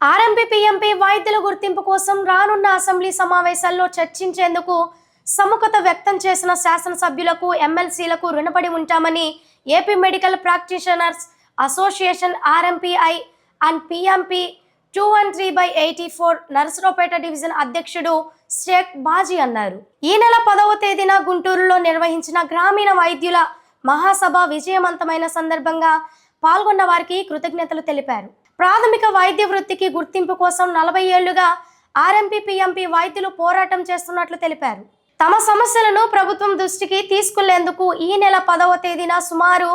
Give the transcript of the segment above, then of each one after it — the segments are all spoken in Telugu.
ఆర్ఎంపీ పీఎంపీ వైద్యుల గుర్తింపు కోసం రానున్న అసెంబ్లీ సమావేశాల్లో చర్చించేందుకు సముఖత వ్యక్తం చేసిన శాసనసభ్యులకు ఎమ్మెల్సీలకు రుణపడి ఉంటామని AP medical practitioners association RMPI and PMP 213/84 Narasaraopet division అధ్యక్షుడు షేక్ బాజీ అన్నారు. ఈ నెల 10వ తేదీన గుంటూరులో నిర్వహించిన గ్రామీణ వైద్యుల మహాసభ విజయవంతమైన సందర్భంగా పాల్గొన్న వారికి కృతజ్ఞతలు తెలిపారు. ప్రాథమిక వైద్య వృత్తికి గుర్తింపు కోసం 40 ఏళ్లుగా ఆర్ఎంపీ పీఎంపీ వైద్యులు పోరాటం చేస్తున్నట్లు తెలిపారు. తమ సమస్యలను ప్రభుత్వం దృష్టికి తీసుకెళ్లేందుకు ఈ నెల 10వ తేదీన సుమారు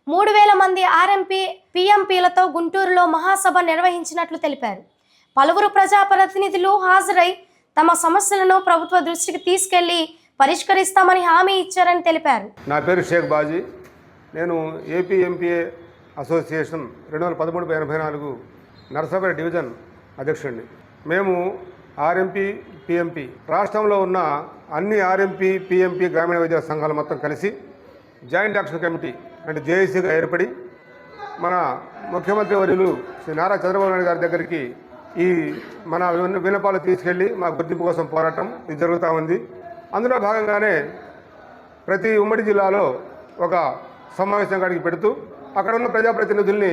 3000 మంది ఆర్ఎంపీ పీఎంపీలతో గుంటూరులో మహాసభ నిర్వహించినట్లు తెలిపారు. పలువురు ప్రజాప్రతినిధులు హాజరై తమ సమస్యలను ప్రభుత్వ దృష్టికి తీసుకెళ్లి పరిష్కరిస్తామని హామీ ఇచ్చారని తెలిపారు. నా పేరు షేక్ బాజీ. నేను AP MPa association 2013/84 Narasaraopet division అధ్యక్షుడిని. మేము ఆర్ఎంపీ పీఎంపీ రాష్ట్రంలో ఉన్న అన్ని ఆర్ఎంపీ పీఎంపీ గ్రామీణ వైద్య సంఘాలు మొత్తం కలిసి జాయింట్ యాక్షన్ కమిటీ అంటే జేఏసీగా ఏర్పడి మన ముఖ్యమంత్రి వర్యులు శ్రీ నారా చంద్రబాబు నాయుడు గారి దగ్గరికి ఈ మన విన్నపాలు తీసుకెళ్ళి మా గుర్తింపు కోసం పోరాటం ఇది జరుగుతూ ఉంది. అందులో భాగంగానే ప్రతి ఉమ్మడి జిల్లాలో ఒక సమావేశం కాడికి పెడుతూ అక్కడ ఉన్న ప్రజాప్రతినిధుల్ని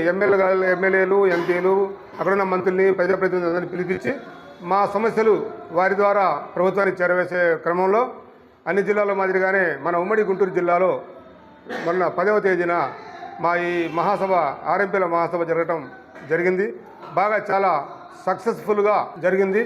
ఎమ్మెల్యేలు ఎంపీలు అక్కడున్న మంత్రుల్ని ప్రజాప్రతినిధులందరినీ పిలిపించి మా సమస్యలు వారి ద్వారా ప్రభుత్వానికి చేరవేసే క్రమంలో అన్ని జిల్లాల మాదిరిగానే మన ఉమ్మడి గుంటూరు జిల్లాలో మొన్న 10వ తేదీన మా ఈ మహాసభ ఆర్ఎంపీల మహాసభ జరగటం జరిగింది. బాగా చాలా సక్సెస్ఫుల్గా జరిగింది.